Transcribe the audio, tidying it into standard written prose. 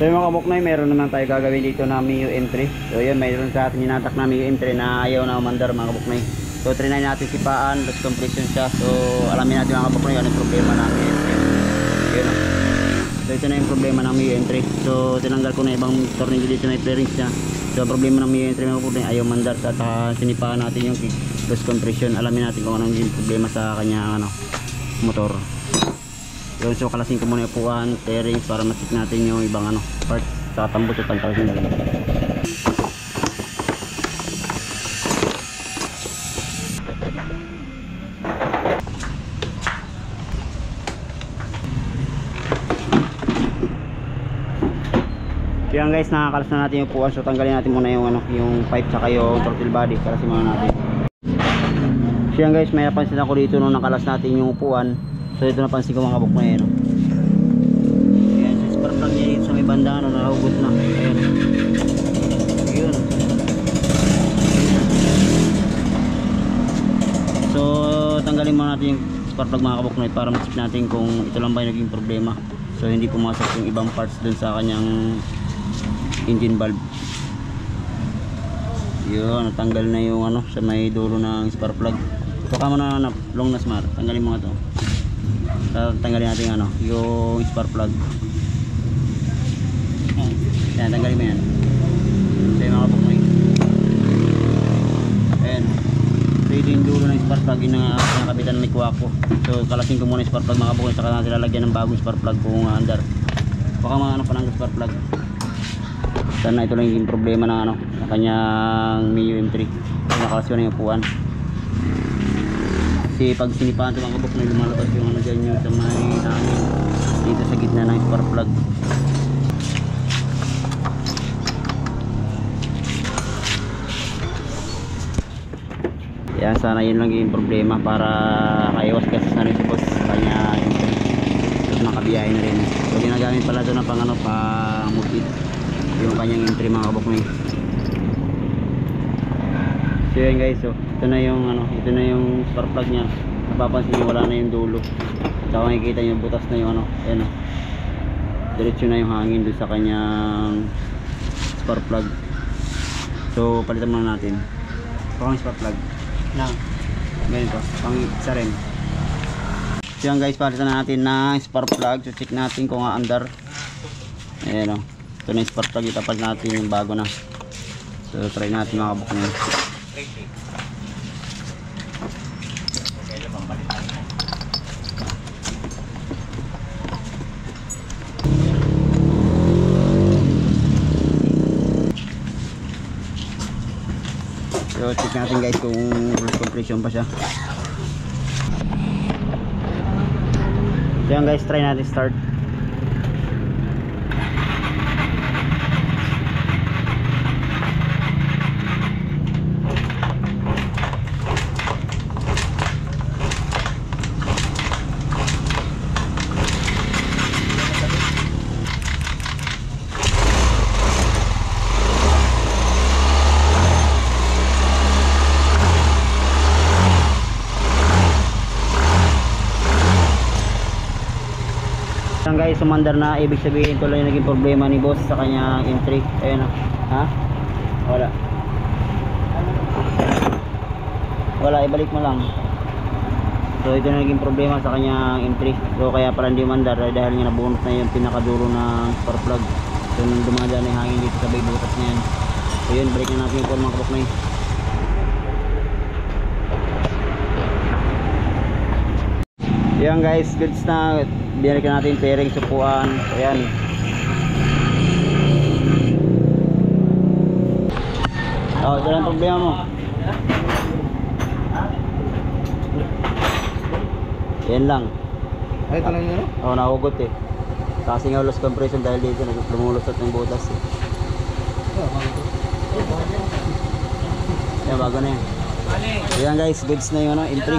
So yung mga kabuknoy, meron naman tayo gagawin dito na Mio M3. So yun, mayroon sa atin inatak na Mio M3 na ayaw na umandar mga kabuknoy. So trinay natin sipaan, loss compression siya. So alamin natin mga kabuknoy ano yung problema ng Mio M3. Yun o. So ito na yung problema ng Mio M3. So tinanggal ko na ibang tornilyo dito na i-bearings niya. So problema ng Mio M3 mga kabuknoy, ayaw mandar. At sinipaan natin yung loss compression. Alamin natin kung anong yung problema sa kanya motor. Yun, so kalasin ko muna yung upuan, bearings para ma-check natin yung ibang part sa tambot at pagkalasin na lang. So yan guys, nakakalas na natin yung upuan. So tanggalin natin muna yung yung pipe saka yung throttle body. Kalasin muna natin. So yan guys, may napansin ako dito nung nakalas natin yung upuan. So ito napansin ko mga kabuk na yan. Ayan, so spark plug niya dito sa may banda, nahugot na. Ayan. Ayun. So tanggalin muna natin yung spark plug mga kabuk na para ma-check natin kung ito lang ba yung naging problema. So hindi pumasok yung ibang parts dun sa kanyang engine valve. Yun, natanggal na yung sa may dulo ng spark plug. Baka mo na long na smart, tanggalin mo nga to. Tanggalin natin yung spark plug. Yan, tanggalin mo yan. So yung mga kabuknoy. Ayan. So ito yung dulo ng spark plug, yung nakabitan ng may kuwako. So kalasin ko muna yung spark plug mga kabuknoy, saka natin lalagyan ng bagong spark plug kung andar. Baka mga pa ng spark plug. Sana ito lang yung problema ng na kanyang Mio M3. Nakalasyon na yung upuan. Kasi pag sinipahan sa mga kabuknoy, lumalabas yung dyan yung sa may hangin dito sa gitna ng spark plug. Yan, sana yun lang yung problema para kaiwas kasi na rin sa boss sa kanya M3. Tapos makabiyahe na rin. So ginagamit pala doon na pang mupit yung kanyang M3 mga kabuknoy. So yun guys, so ito na yung spark plug niya. Napapansin niyo wala na yung dulo. Saka makikita niyo butas na yung ayan diretso na yung hangin doon sa kanyang spark plug. So palitan muna natin. Pang spark plug na ganito, pang isa rin. So yan guys, palitan na natin na spark plug. So check natin kung aandar. Ayan ito na yung spark plug, itapat natin yung bago na. So try natin mga kabuknoy. So check natin guys kung compression pa siya. So yan guys, try natin start. Guys, sumandar na, ibig sabihin ito lang yung naging problema ni boss sa kanya M3. Ayan wala, ibalik mo lang. So ito na naging problema sa kanya M3. So kaya pala hindi umandar dahil nga nabunot na yung pinakadulo ng spark plug. So nung dumadaan na yung hangin dito sa bay butas na yan. So yun, balik na natin yung call mga kabuknoy. Yan guys, goods na. Binalikan natin yung bearing, supuan. Ayan. Ito lang problema mo. Yan lang. Ay, ito lang yun? Nahugot kasi nga loss compression dahil dito lumulusot ng butas Yan, bago na yan. Ayan guys, goods na yun M3.